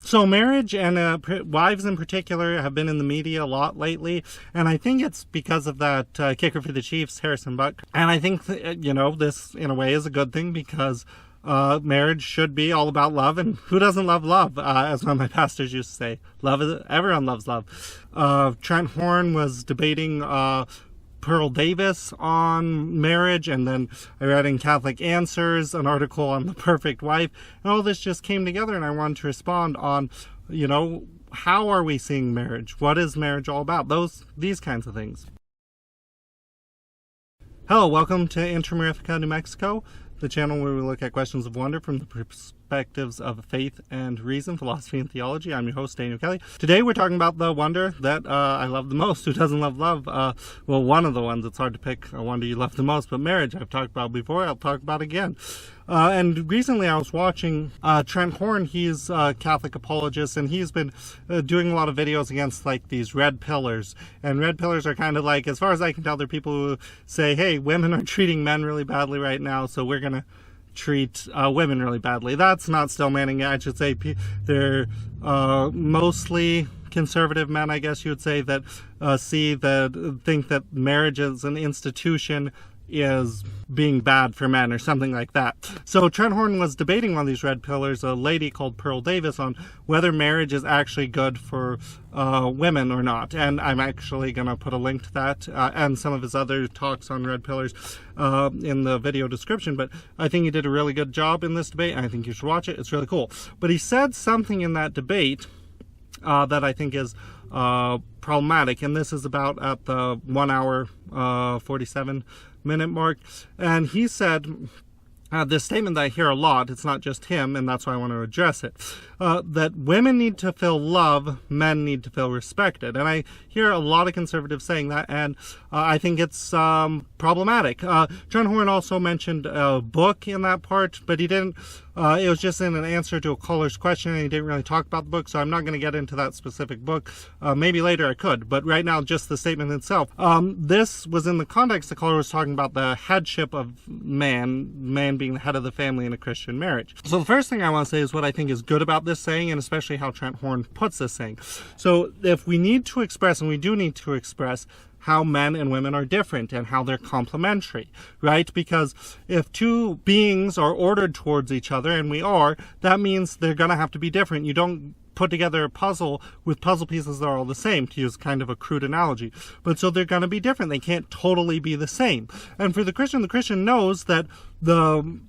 So marriage and wives in particular have been in the media a lot lately, and I think it's because of that kicker for the Chiefs, Harrison Buck. And I think, this in a way is a good thing because marriage should be all about love, and who doesn't love love? As one of my pastors used to say, everyone loves love. Trent Horn was debating Pearl Davis on marriage, and then I read in Catholic Answers an article on the perfect wife, and all this just came together, and I wanted to respond on, how are we seeing marriage? What is marriage all about? These kinds of things. Hello, welcome to Intermarifica, New Mexico, the channel where we look at questions of wonder from the perspectives of faith and reason, philosophy and theology. I'm your host, Daniel Kelly. Today we're talking about the wonder that I love the most. Who doesn't love love? Well, one of the ones. It's hard to pick a wonder you love the most, but marriage, I've talked about before, I'll talk about again. And recently I was watching Trent Horn. He's a Catholic apologist, and he's been doing a lot of videos against like these red pillars. And red pillars are kind of like, as far as I can tell, they're people who say, hey, women are treating men really badly right now, so we're going to treat women really badly. That's not still manning. I should say they're mostly conservative men, I guess you would say, that think that marriage as an institution is being bad for men or something like that. So Trent Horn was debating one of these red pillars, a lady called Pearl Davis, on whether marriage is actually good for women or not. And I'm actually going to put a link to that and some of his other talks on red pillars in the video description. But I think he did a really good job in this debate, and I think you should watch it. It's really cool. But he said something in that debate that I think is problematic, and this is about at the 1 hour 47-minute mark. And he said this statement that I hear a lot, it's not just him, and that's why I want to address it, that women need to feel love, men need to feel respected. And I hear a lot of conservatives saying that, and I think it's problematic. Trent Horn also mentioned a book in that part, but he didn't, it was just in an answer to a caller's question, and he didn't really talk about the book, so I'm not going to get into that specific book. Maybe later I could, but right now just the statement itself. This was in the context the caller was talking about the headship of man being the head of the family in a Christian marriage. So the first thing I want to say is what I think is good about this saying, and especially how Trent Horn puts this saying. So if we need to express, and we do need to express, how men and women are different and how they're complementary, right? Because if two beings are ordered towards each other, and we are, that means they're going to have to be different. You don't put together a puzzle with puzzle pieces that are all the same, to use kind of a crude analogy. But so they're going to be different. They can't totally be the same. And for the Christian knows that the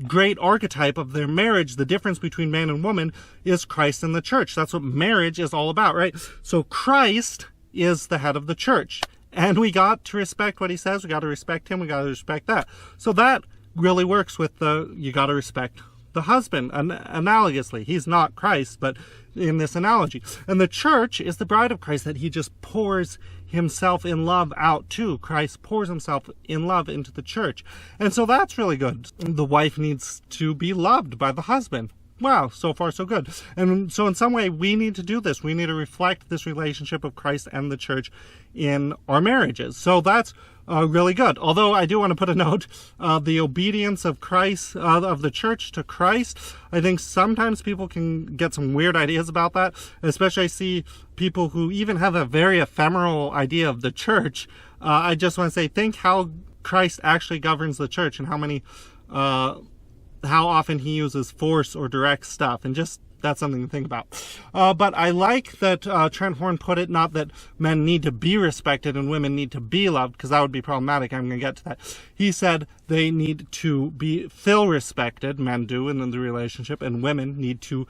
great archetype of their marriage, the difference between man and woman, is Christ and the church. That's what marriage is all about, right? So Christ is the head of the church. And we got to respect what he says. We got to respect him. We got to respect that. So that really works with you got to respect the husband. Analogously, he's not Christ, but in this analogy. And the church is the bride of Christ that he just pours himself in love out to. Christ pours himself in love into the church. And so that's really good. The wife needs to be loved by the husband. Wow, so far so good. And so in some way we need to do this. We need to reflect this relationship of Christ and the church in our marriages. So that's really good. Although I do want to put a note, the obedience of Christ, of the church to Christ, I think sometimes people can get some weird ideas about that. Especially I see people who even have a very ephemeral idea of the church. I just want to say, think how Christ actually governs the church, and how often he uses force or direct stuff, and just that's something to think about. But I like that Trent Horn put it, not that men need to be respected and women need to be loved, because that would be problematic. I'm going to get to that. He said they need to feel respected, men do in the relationship, and women need to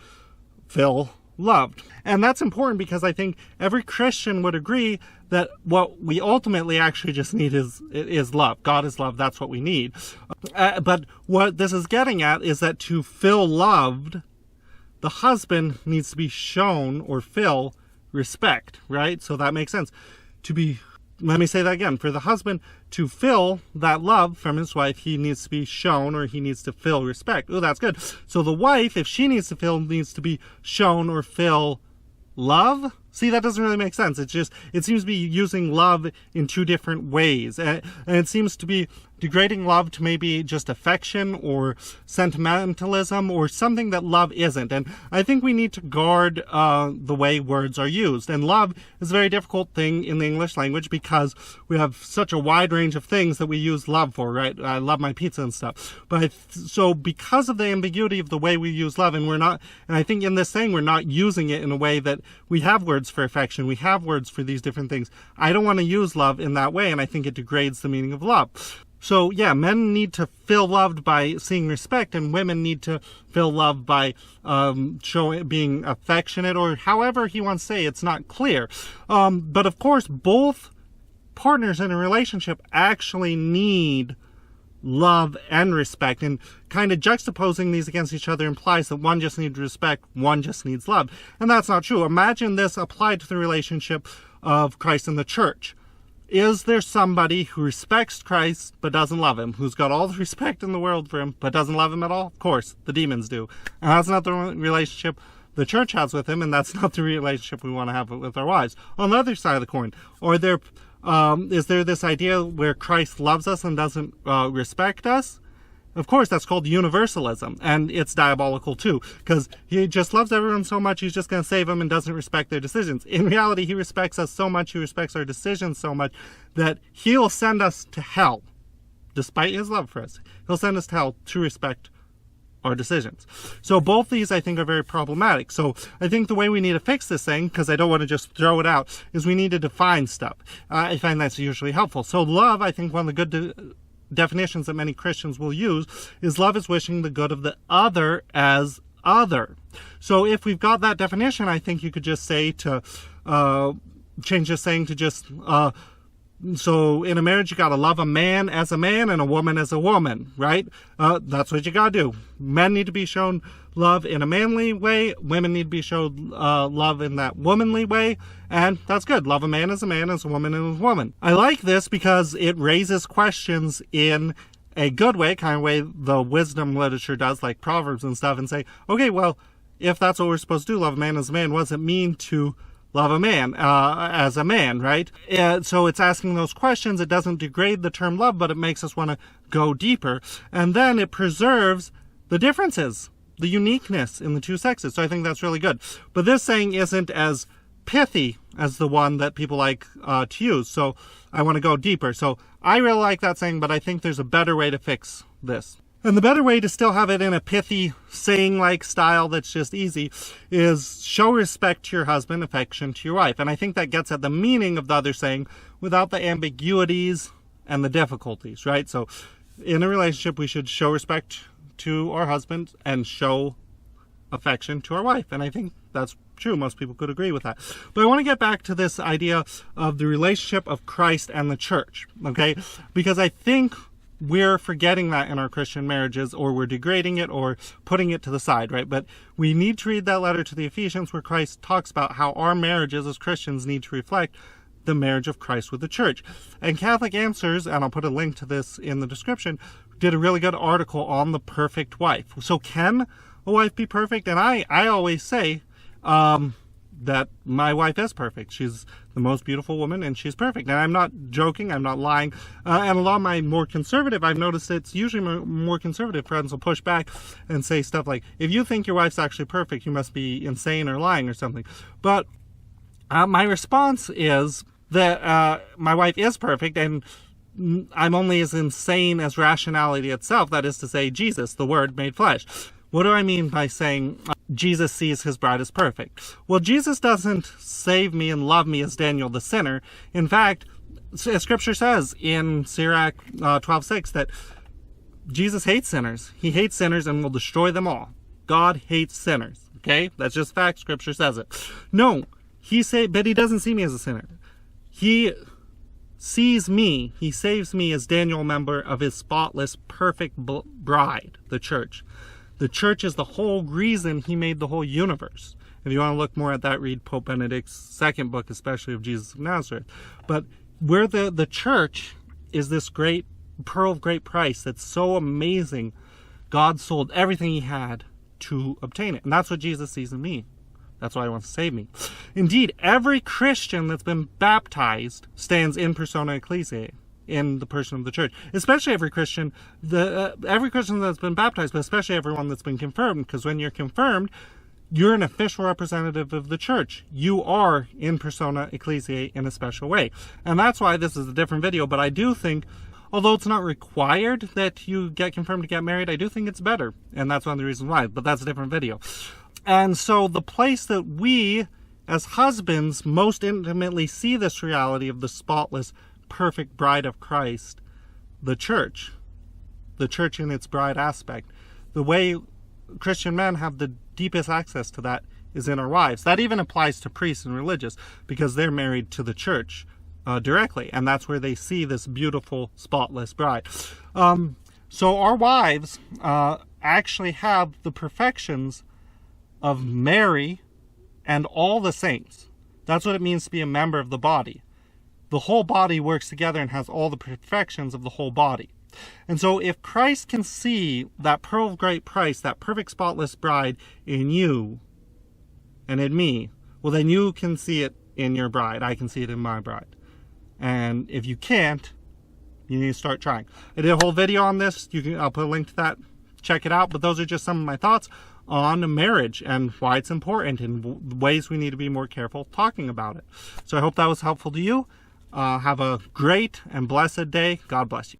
feel loved. And that's important because I think every Christian would agree that what we ultimately actually just need is love. God is love. That's what we need. But what this is getting at is that to feel loved, the husband needs to be shown or feel respect, right? So that makes sense. Let me say that again. For the husband to feel that love from his wife, he needs to be shown, or he needs to feel respect. Oh, that's good. So the wife, if she needs to be shown or feel love, See, that doesn't really make sense. It seems to be using love in two different ways. And it seems to be degrading love to maybe just affection or sentimentalism or something that love isn't. And I think we need to guard the way words are used. And love is a very difficult thing in the English language because we have such a wide range of things that we use love for, right? I love my pizza and stuff. So because of the ambiguity of the way we use love, and I think in this saying we're not using it in a way that we have words for affection, we have words for these different things. I don't want to use love in that way, and I think it degrades the meaning of love. So yeah, men need to feel loved by seeing respect, and women need to feel loved by being affectionate, or however he wants to say. It's not clear. But of course, both partners in a relationship actually need love and respect, and kind of juxtaposing these against each other implies that one just needs respect, one just needs love. And that's not true. Imagine this applied to the relationship of Christ and the church. Is there somebody who respects Christ but doesn't love him, who's got all the respect in the world for him but doesn't love him at all? Of course, the demons do. And that's not the relationship the church has with him, and that's not the relationship we want to have with our wives. On the other side of the coin, is there this idea where Christ loves us and doesn't respect us? Of course, that's called universalism, and it's diabolical too, because he just loves everyone so much, he's just going to save them and doesn't respect their decisions. In reality, he respects us so much, he respects our decisions so much, that he'll send us to hell, despite his love for us. He'll send us to hell to respect our decisions. So both these, I think, are very problematic. So I think the way we need to fix this thing, because I don't want to just throw it out, is we need to define stuff. I find that's usually helpful. So love, I think one of the good definitions that many Christians will use is love is wishing the good of the other as other. So if we've got that definition, I think you could just say to change this saying to just so in a marriage you got to love a man as a man and a woman as a woman, right? That's what you got to do. Men need to be shown love in a manly way, women need to be shown love in that womanly way, and that's good. Love a man, as a woman as a woman. I like this because it raises questions in a good way, kind of way the wisdom literature does, like Proverbs and stuff, and say, okay, well, if that's what we're supposed to do, love a man as a man, what does it mean to love a man as a man, right? So it's asking those questions. It doesn't degrade the term love, but it makes us want to go deeper. And then it preserves the differences, the uniqueness in the two sexes. So I think that's really good. But this saying isn't as pithy as the one that people like to use. So I want to go deeper. So I really like that saying, but I think there's a better way to fix this. And the better way to still have it in a pithy, saying-like style that's just easy is show respect to your husband, affection to your wife. And I think that gets at the meaning of the other saying without the ambiguities and the difficulties, right? So in a relationship, we should show respect to our husband and show affection to our wife. And I think that's true. Most people could agree with that. But I want to get back to this idea of the relationship of Christ and the church, okay? Because I think we're forgetting that in our Christian marriages, or we're degrading it or putting it to the side, right? But we need to read that letter to the Ephesians where Christ talks about how our marriages as Christians need to reflect the marriage of Christ with the church. And Catholic Answers, and I'll put a link to this in the description, did a really good article on the perfect wife. So can a wife be perfect? And I always say that my wife is perfect. She's the most beautiful woman, and she's perfect. And I'm not joking, I'm not lying. And a lot of my more conservative, I've noticed it's usually more conservative friends will push back and say stuff like, if you think your wife's actually perfect, you must be insane or lying or something. But my response is that my wife is perfect, and I'm only as insane as rationality itself, that is to say, Jesus, the Word made flesh. What do I mean by saying Jesus sees his bride as perfect? Well, Jesus doesn't save me and love me as Daniel the sinner. In fact, Scripture says in Sirach 12:6 that Jesus hates sinners. He hates sinners and will destroy them all. God hates sinners. Okay? That's just fact. Scripture says it. No, but he doesn't see me as a sinner. He sees me, he saves me as Daniel, a member of his spotless, perfect bride, the church. The church is the whole reason he made the whole universe. If you want to look more at that, read Pope Benedict's second book, especially of Jesus of Nazareth. But where the church is this great pearl of great price that's so amazing, God sold everything he had to obtain it. And that's what Jesus sees in me. That's why he wants to save me. Indeed, every Christian that's been baptized stands in persona ecclesiae, in the person of the church. Especially every Christian that's been baptized, but especially everyone that's been confirmed, because when you're confirmed, you're an official representative of the church. You are in persona ecclesiae in a special way. And that's why this is a different video, but I do think, although it's not required that you get confirmed to get married, I do think it's better. And that's one of the reasons why, but that's a different video. And so the place that we, as husbands, most intimately see this reality of the spotless, perfect bride of Christ, the church in its bride aspect. The way Christian men have the deepest access to that is in our wives. That even applies to priests and religious, because they're married to the church directly, and that's where they see this beautiful, spotless bride. So our wives actually have the perfections of Mary and all the saints. That's what it means to be a member of the body. The whole body works together and has all the perfections of the whole body. And so if Christ can see that pearl of great price, that perfect spotless bride in you and in me, well, then you can see it in your bride. I can see it in my bride. And if you can't, you need to start trying. I did a whole video on this. I'll put a link to that. Check it out. But those are just some of my thoughts on marriage and why it's important and ways we need to be more careful talking about it. So I hope that was helpful to you. Have a great and blessed day. God bless you.